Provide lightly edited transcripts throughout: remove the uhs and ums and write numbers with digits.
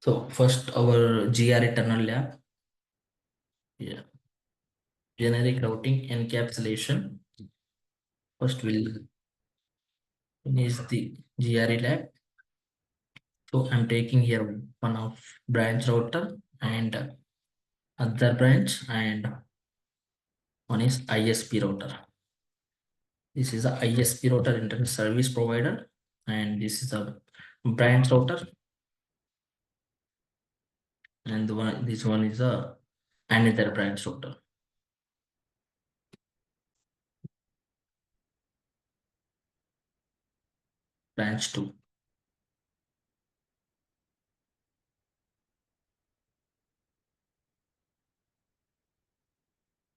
So first our GRE Tunnel lab, yeah, generic routing encapsulation. First we'll finish the GRE lab. So I'm taking here one of branch router and other branch, and one is ISP router. This is a ISP router, internet service provider, and this is a branch router, and this one is a another branch router. Branch 2.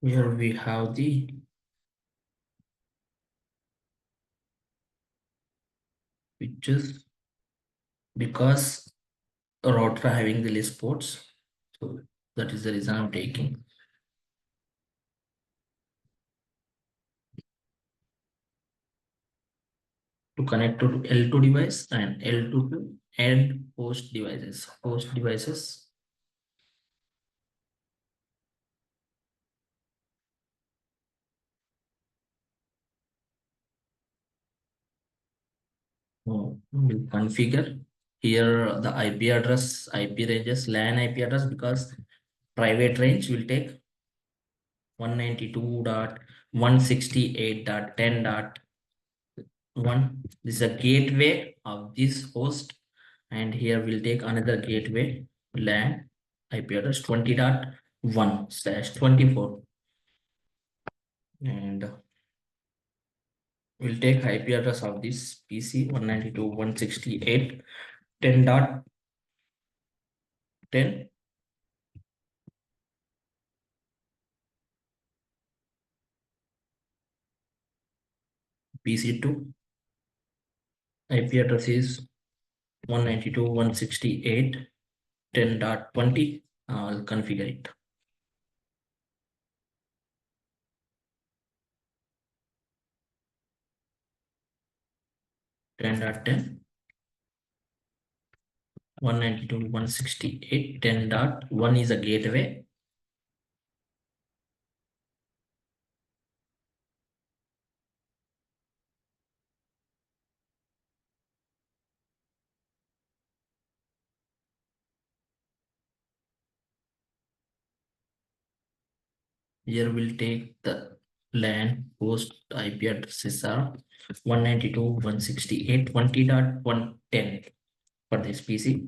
Here we have the pictures because a router having the list ports. So that is the reason I'm taking. To connect to L2 device and L2 to end host devices. Host devices. We'll configure here the IP address, IP ranges, LAN IP address, because private range will take 192.168.10.1. This is a gateway of this host, and here we'll take another gateway LAN IP address 20.1/24, and we'll take IP address of this PC 192.168.10.10. PC2 IP address is 192.168.10.20. I'll configure it. Ten dot 192.168.10.1 is a gateway. Here we'll take the LAN host IP addresses are 192.168.20.110 for this PC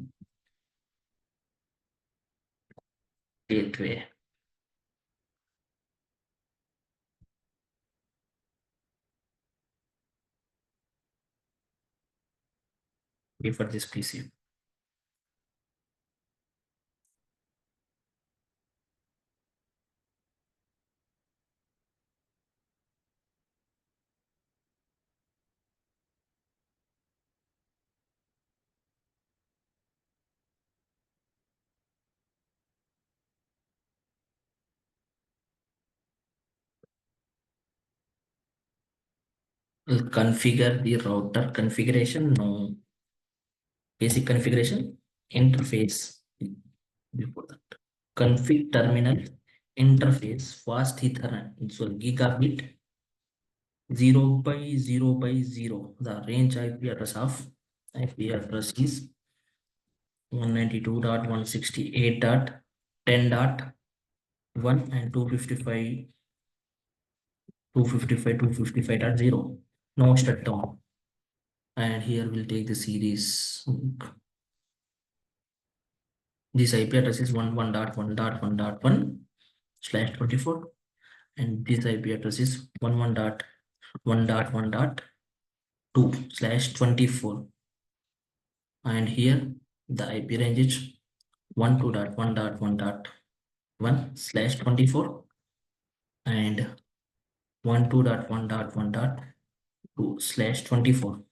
gateway. For this PC. We'll configure the router configuration. No, basic configuration interface before that. Config terminal interface fast Ethernet. So gigabit 0 by 0 by 0. The range IP address of IP address is 192.168.10.1 and 255.255.0. No shutdown. And here we'll take the series. This IP address is 11.1.1.1/24, and this IP address is 11.1.1.2/24. And here the IP range is 12.1.1.1/24 and 12.1.1.2/24.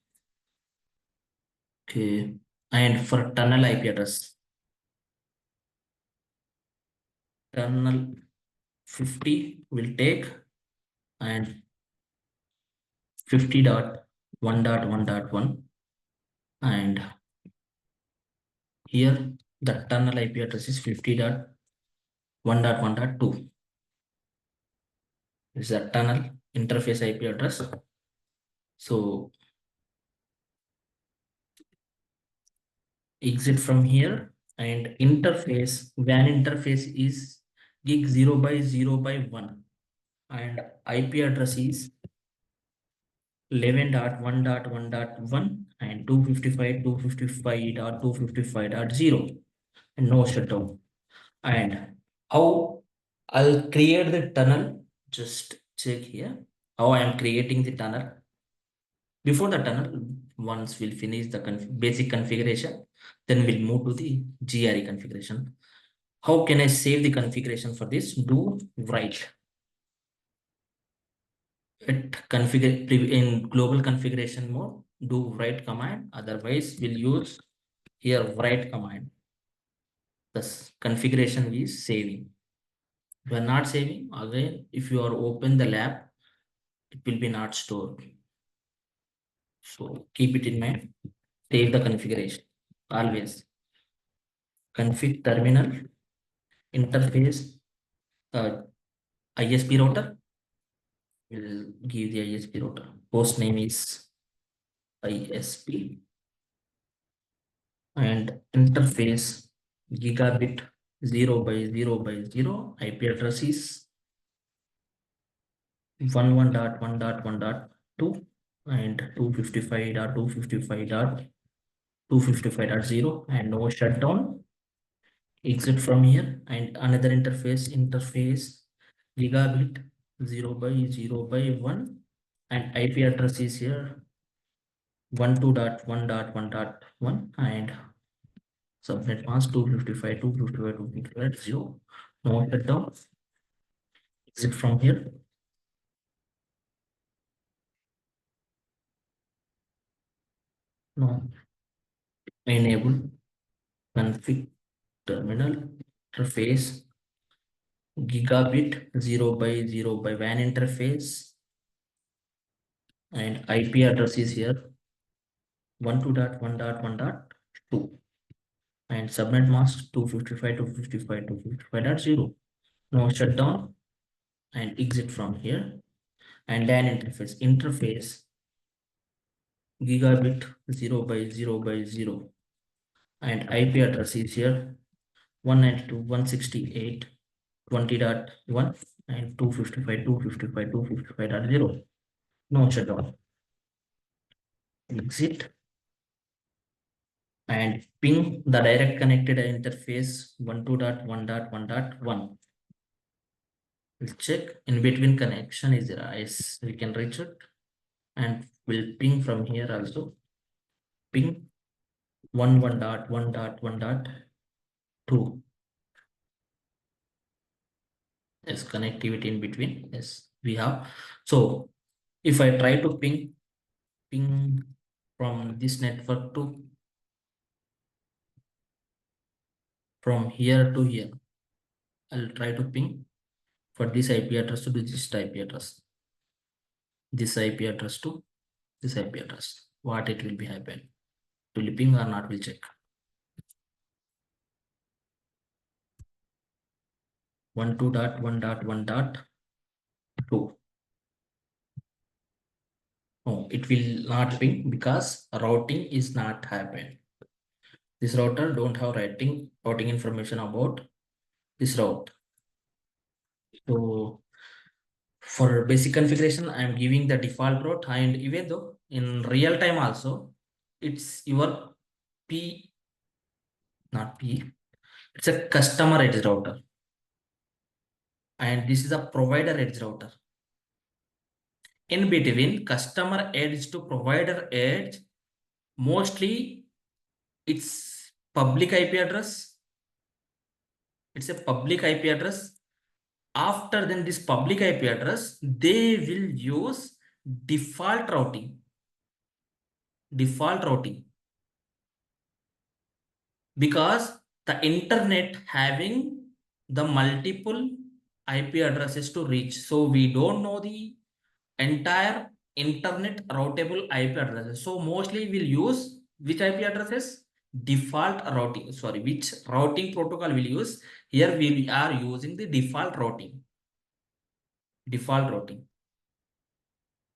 Okay, and for tunnel IP address, tunnel 50 will take, and 50.1.1.1, and here The tunnel IP address is 50.1.1.2. This is a tunnel interface IP address. So exit from here, and interface WAN interface is gig 0 by 0 by 1, and IP address is 11.1.1.1 and 255.255.255.0, and no shutdown. And how I'll create the tunnel, just check here how I am creating the tunnel. Before the tunnel, once we'll finish the basic configuration, then we'll move to the GRE configuration. How can I save the configuration for this? Do write it configure in global configuration mode. Do write command. Otherwise, we'll use here write command. Thus, configuration is saving. If you are not saving, again, if you are open the lab, it will be not stored. So keep it in mind. Save the configuration always. Config terminal interface ISP router. We'll give the ISP router. Host name is ISP, and interface gigabit 0 by 0 by 0. IP address is 11.1.1.2 and 255.255.255.0, and no shutdown. Exit from here, and another interface gigabit 0 by 0 by 1, and IP address is here 12.1.1.1, and subnet mask 255.255.255.0. No shutdown. Exit from here. No. Enable config terminal interface gigabit 0 by 0 by WAN interface, and IP address is here 12.1.1.2, and subnet mask 255.255.255.0. No shutdown, and exit from here, and LAN interface gigabit 0 by 0 by 0, and IP address is here 192.168.20.1 and 255.255.255.0. No shutdown. Exit, and ping the direct connected interface 12.1.1.1. We'll check in between connection is there. Yes, we can reach it, and we'll ping from here also. Ping 11.1.1.2. Yes, connectivity in between. Yes, we have. So if I try to ping from this network to from here to here, I'll try to ping for this IP address to this IP address, this IP address to this IP address. What it will be happen? Will it ping or not? We'll check. 12.1.1.2. No, it will not ping because routing is not happened. This router don't have routing information about this route. So for basic configuration, I'm giving the default route, and even though in real time also, it's your P, not P, it's a customer edge router, and this is a provider edge router. In between customer edge to provider edge, mostly it's public IP address. It's a public IP address. After then this public IP address, they will use default routing. Because the internet having the multiple IP addresses to reach. So we don't know the entire internet routable IP addresses. So mostly we'll use which IP addresses? default routing, sorry, which routing protocol will use. Here we are using the default routing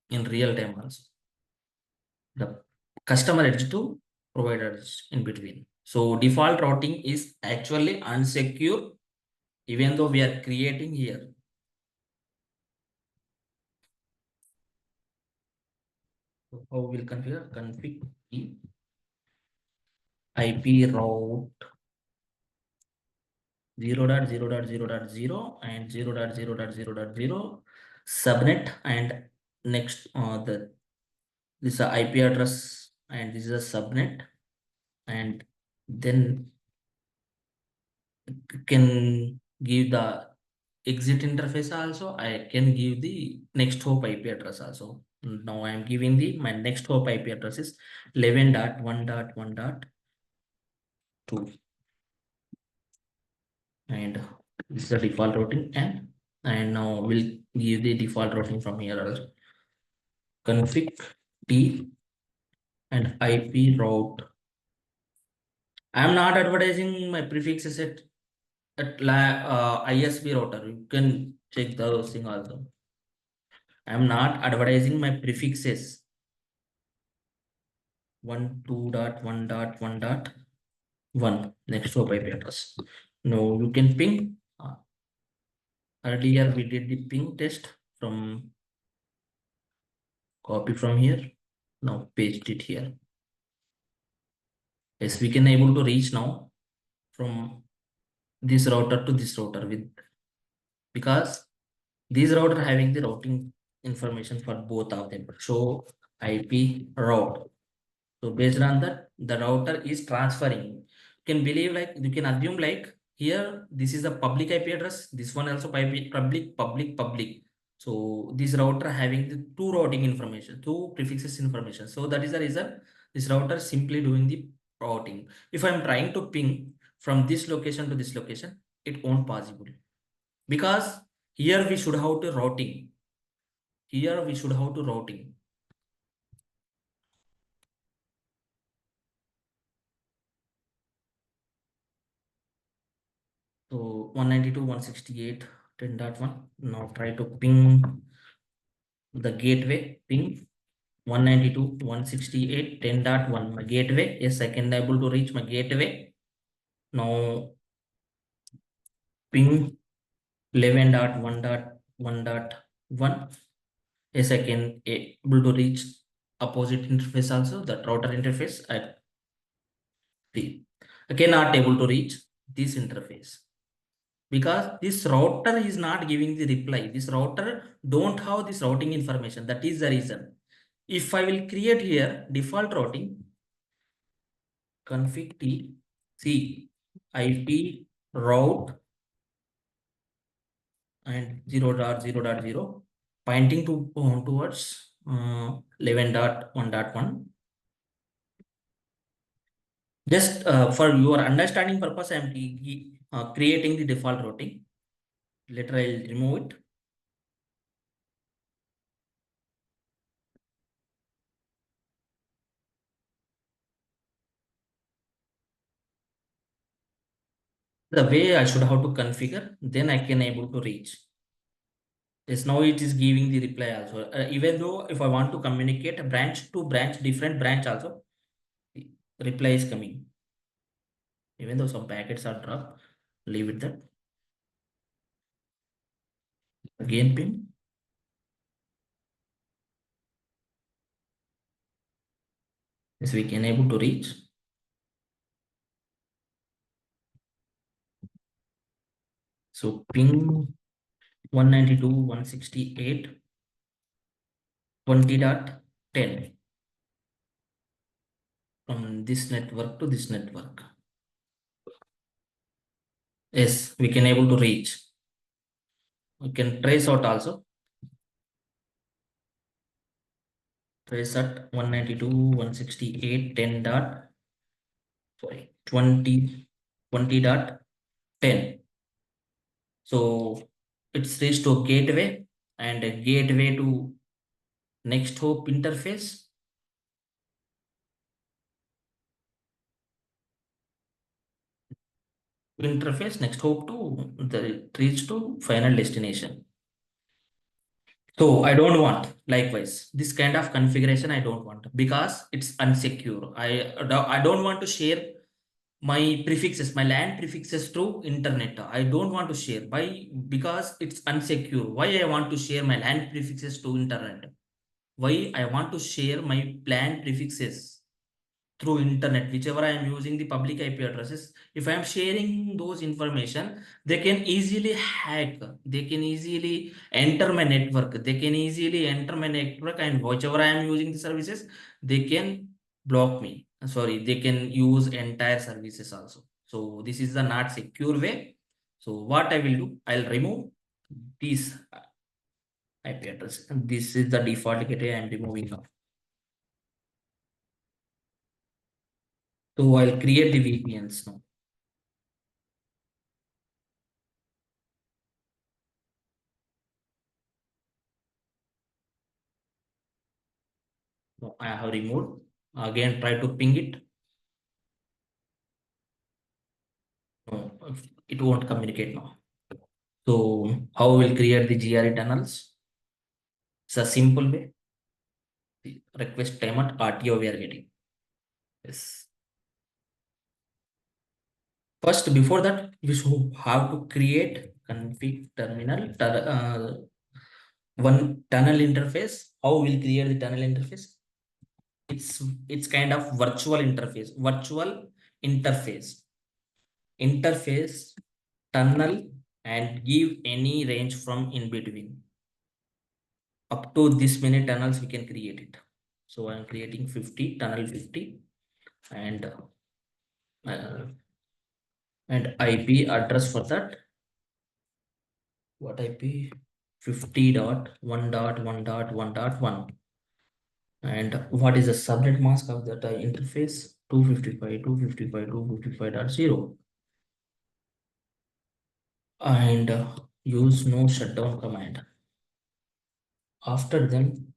in real time also. The customer edge to provider edge in between. So default routing is actually unsecure, even though we are creating here. So how we'll config the IP route 0.0.0.0 and 0.0.0.0 subnet, and next this is a IP address and this is a subnet, and then can give the exit interface also. I can give the next hop IP address also. Now I am giving the my next hop IP address is 11.1.1.2, and this is the default routing, and now we'll give the default routing from here also. Config T and IP route. I am not advertising my prefixes at ISP router. You can check those thing also. I am not advertising my prefixes. 1.2.1.1.1 next hop IP address. Now you can ping. Earlier we did the ping test from copy from here. Now paste it here. Yes, we can able to reach now from this router to this router with, because these router having the routing information for both of them. So IP route. So based on that, the router is transferring. You can believe, like you can assume, like here this is a public IP address. This one also public. So this router having the two routing information, two prefixes information. So that is the reason this router simply doing the routing. If I'm trying to ping from this location to this location, it won't possible, because here we should have to routing. Here we should have to routing. So 192.168.10.1. Now try to ping the gateway. Ping 192.168.10.1. My gateway. Yes, I can able to reach my gateway. Now ping 11.1.1.1. Yes, I can able to reach opposite interface also, the router interface at the. I cannot able to reach this interface, because this router is not giving the reply. This router don't have this routing information. That is the reason. If I will create here default routing, config T, C, IP route and 0.0.0 pointing to towards 11.1.1. Just for your understanding purpose, I am creating the default routing. Later I'll remove it. The way I should have to configure, then I can able to reach. Yes, now it is giving the reply also. Even though if I want to communicate a branch to branch, different branch also, the reply is coming. Even though some packets are dropped, leave it there. Again pin. Yes, we can able to reach. So ping 192.168.20.10 from this network to this network. Yes, we can able to reach. We can trace out also. Trace at 192.168.10 dot, sorry, 20.10. So it's reached to gateway, and a gateway to next hop interface. interface. Next, hope to the reach to final destination. So I don't want, likewise, this kind of configuration I don't want because it's unsecure. I don't want to share my prefixes, my LAN prefixes to internet. I don't want to share. Why? Because it's unsecure. Why I want to share my LAN prefixes to internet? Why I want to share my LAN prefixes through internet, whichever I am using the public IP addresses. If I am sharing those information, they can easily hack, they can easily enter my network, they can easily enter my network, and whichever I am using the services, they can block me. Sorry, they can use entire services also. So this is the not secure way. So what I will do, I'll remove this IP address, and this is the default gateway I am removing now. So I'll create the VPNs now. No, I have removed. Again, try to ping it. No, it won't communicate now. So how we'll create the GRE tunnels? It's a simple way. The request payment RTO we are getting. Yes. First, before that, we should have to create config terminal, one tunnel interface. How we'll create the tunnel interface? It's kind of virtual interface. Virtual interface. Interface tunnel and give any range from in between. Up to this many tunnels we can create it. So I'm creating 50 tunnel 50 and IP address for that. What IP? 50.1.1.1.1. And what is the subnet mask of that interface? 255, 255, 255.0. And use no shutdown command. After them,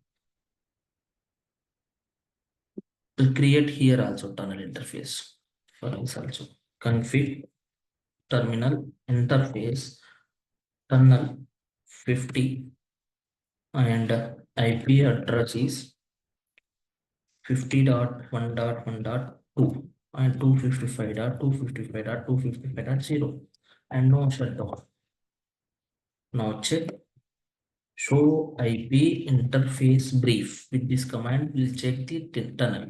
to create here also tunnel interface for us also. Config terminal interface tunnel 50 and IP address is 50.1.1.2 and 255.255.255.0 and no shutdown. Now check show IP interface brief. With this command, we'll check the tunnel.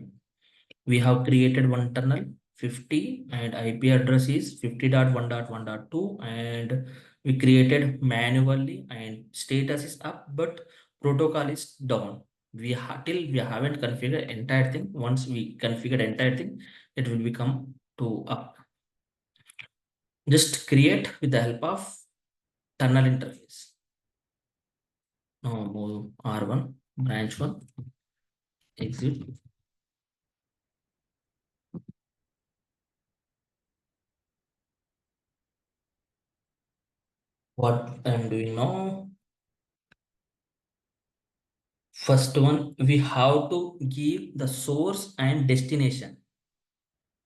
We have created one tunnel 50 and IP address is 50.1.1.2 and we created manually and status is up but protocol is down. Till we haven't configured entire thing. Once we configure entire thing, it will become to up. Just create with the help of tunnel interface. Now move R1 branch 1 exit. What I'm doing now, first one, we have to give the source and destination.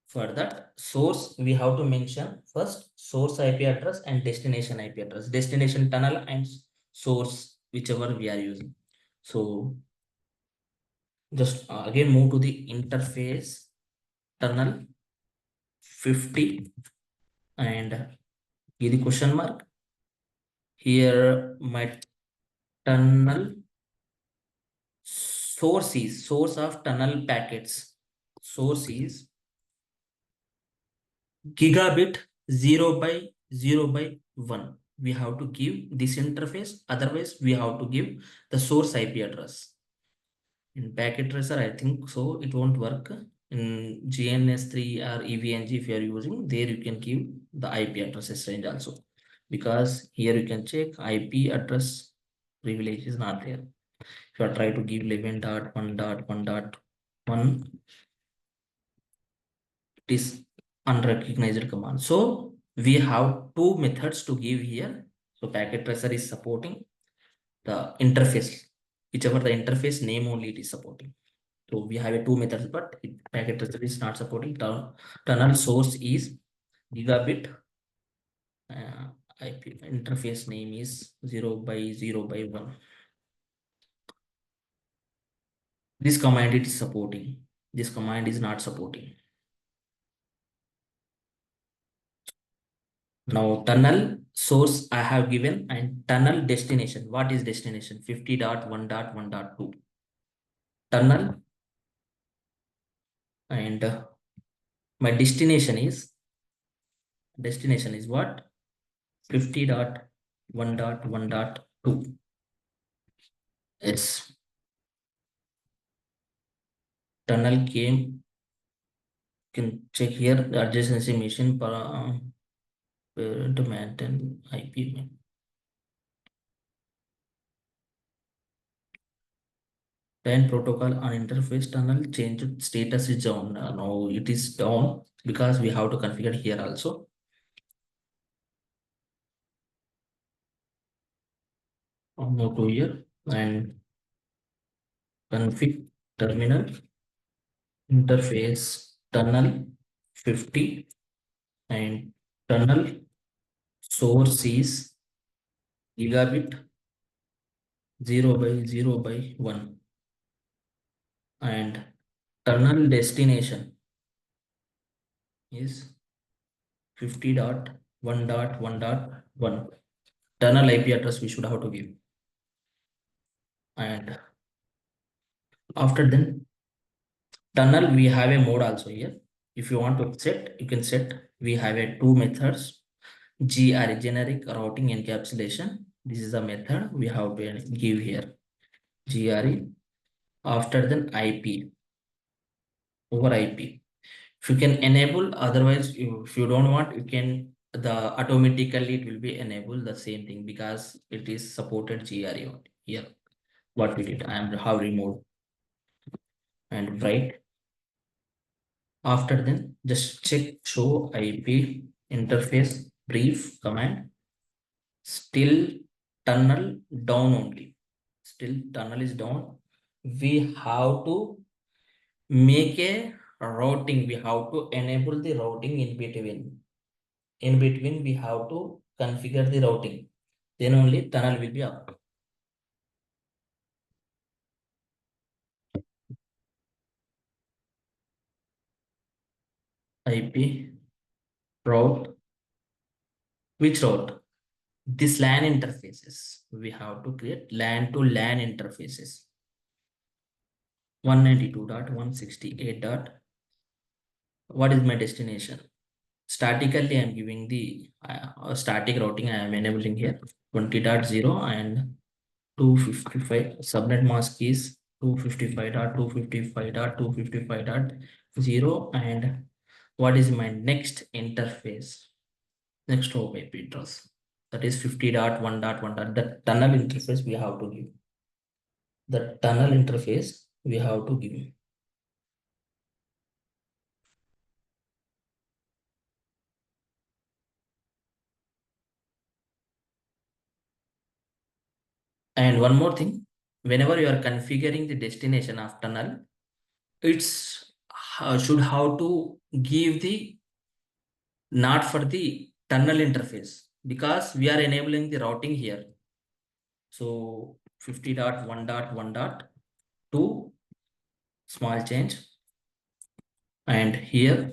For that source, we have to mention first source IP address and destination IP address, destination tunnel and source, whichever we are using. So just again move to the interface tunnel 50 and give the question mark. Here my tunnel source is source of tunnel packets. Source is gigabit 0 by 0 by 1. We have to give this interface, otherwise we have to give the source IP address. In packet tracer, I think so it won't work. In GNS3 or EVNG, if you are using, there you can give the IP addresses range also. Because here you can check IP address privilege is not there. If you are trying to give 11.1.1.1, it is unrecognized command. So we have two methods to give here. So packet tracer is supporting the interface, whichever the interface name only it is supporting. So we have a two methods, but packet tracer is not supporting. Tunnel source is gigabit IP interface name is 0 by 0 by 1. This command it is supporting. This command is not supporting. Now tunnel source I have given and tunnel destination. What is destination? 50.1.1.2. Tunnel and my destination is what? 50.1.1.2. Yes. Tunnel came. Can check here the adjacency machine to maintain IP. Then protocol on interface tunnel changed status is down. Now it is down because we have to configure here also. I'll move to here and config terminal interface tunnel 50 and tunnel source is gigabit 0 by 0 by 1 and tunnel destination is 50.1.1.1. Tunnel IP address we should have to give. And after then tunnel we have a mode also here. If you want to set, you can set. We have a two methods. GRE generic routing encapsulation. This is the method we have to give here. GRE. After then IP over IP. If you can enable, otherwise if you don't want, you can automatically it will be enable the same thing because it is supported GRE here. What we did, I am have removed and write. After then just check show IP interface brief command. Still tunnel down only. Still tunnel is down. We have to make a routing. We have to enable the routing in between. In between, we have to configure the routing. Then only tunnel will be up. IP route. Which route? This LAN interfaces. We have to create LAN to LAN interfaces. 192.168. What is my destination? Statically, I am giving the static routing. I am enabling here 20.0 and 255. Subnet mask is 255.255.255.0. And what is my next interface? Next hop IP address. That is 50.1.1. The tunnel interface we have to give. The tunnel interface we have to give. And one more thing, whenever you are configuring the destination of tunnel, it's should have to give the not for the tunnel interface because we are enabling the routing here. So 50.1.1.2 small change and here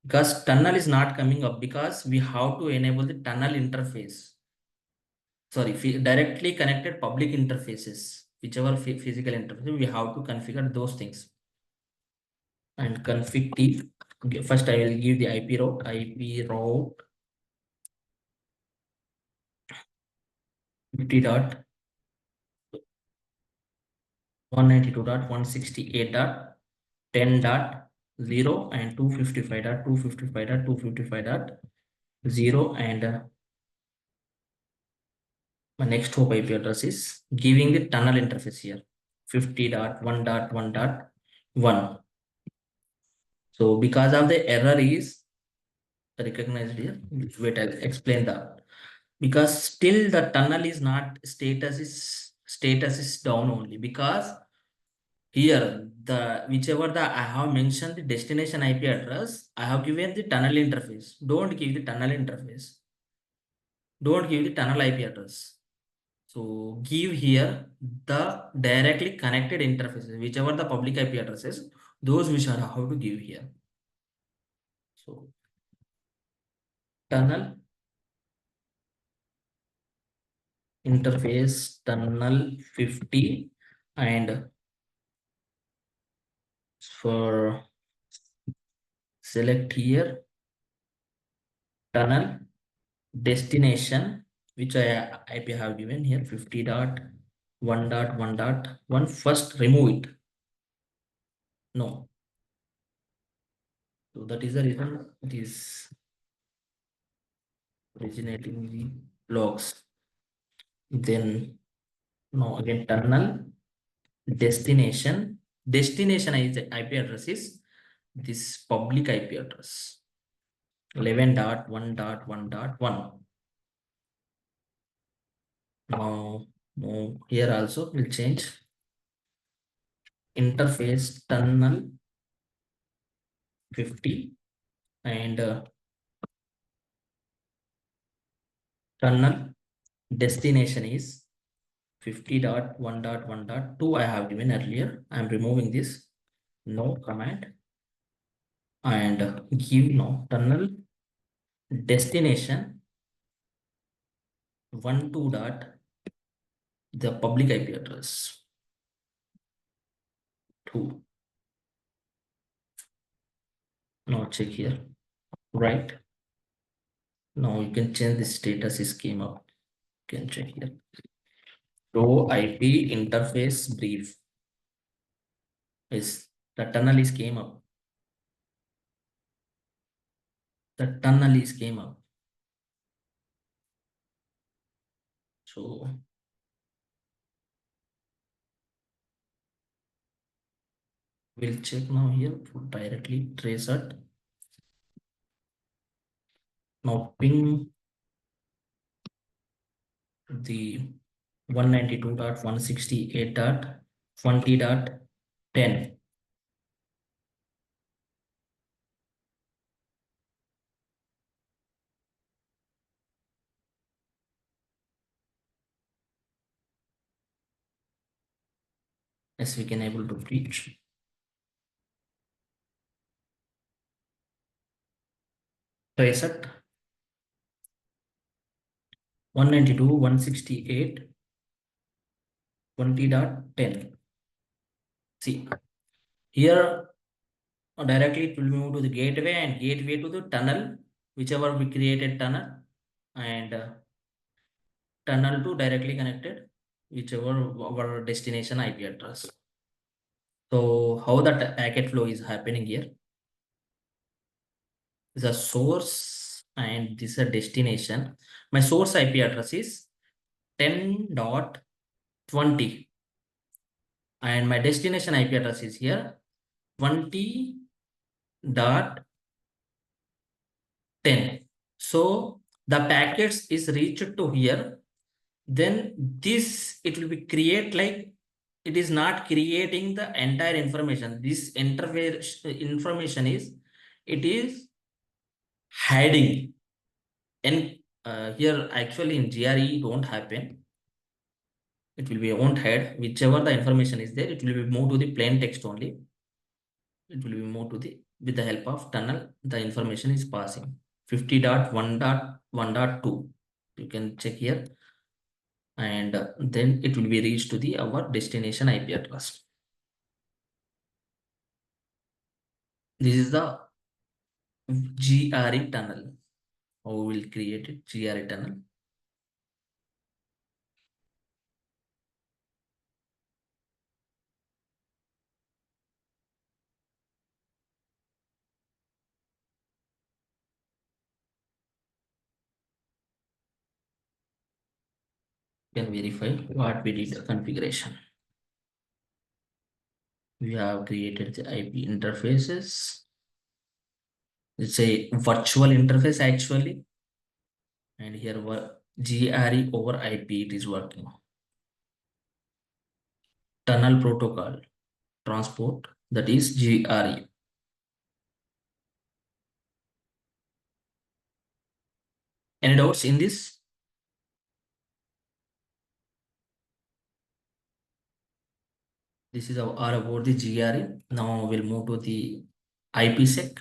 because tunnel is not coming up because we have to enable the tunnel interface. Sorry, directly connected public interfaces, whichever physical interface, we have to configure those things. And config t. Okay, first I will give the IP route 50.192.168.10.0 and 255.255.255.0 and my next hop IP address is giving the tunnel interface here 50.1.1.1. So because of the error is recognized here, wait, I'll explain that. Because still the tunnel is not status is down only because Here, the whichever the I have mentioned the destination IP address, I have given the tunnel interface. Don't give the tunnel interface. Don't give the tunnel IP address. So give here the directly connected interfaces, whichever the public IP addresses, those which are how to give here. So tunnel interface tunnel 50, and for select here tunnel destination, which IP have given here 50.1.1.1. First remove it. No. So that is the reason it is originating the logs. Then no, again tunnel destination. Destination IP address is this public IP address 11.1.1.1. Now, here also we'll change interface tunnel 50, and tunnel destination is 50.1.1.2. I have given earlier. I am removing this. No command, and give no tunnel destination 12 dot the public IP address 2. Now check here, right? Now you can change the status is came up. You can check here. Row IP interface brief is the tunnel is came up. The tunnel is came up. So we'll check now here for directly trace it. Now ping the 192.168.20.10. As we can able to reach. Trace it 192.168.20.10. See here directly it will move to the gateway, and gateway to the tunnel, whichever we created tunnel, and tunnel to directly connected whichever our destination IP address. So how that packet flow is happening here? The source and this is a destination. My source IP address is 10.20, and my destination IP address is here 20.10. So the packets is reached to here, then this it will be create like it is not creating the entire information. This interface information is it is hiding, and here actually in GRE it won't happen. It will be won't hide. Whichever the information is there, it will be moved to the plain text only. It will be moved to the with the help of tunnel. The information is passing 50.1.1.2. You can check here, and then it will be reached to the our destination IP address. This is the GRE tunnel. How we will create it? GRE tunnel. Can verify what we did the configuration. We have created the IP interfaces. It's a virtual interface actually, and here GRE over IP it is working. Tunnel protocol. transport, that is GRE. Any doubts in this? This is our about the GRE. Now we'll move to the IPSEC.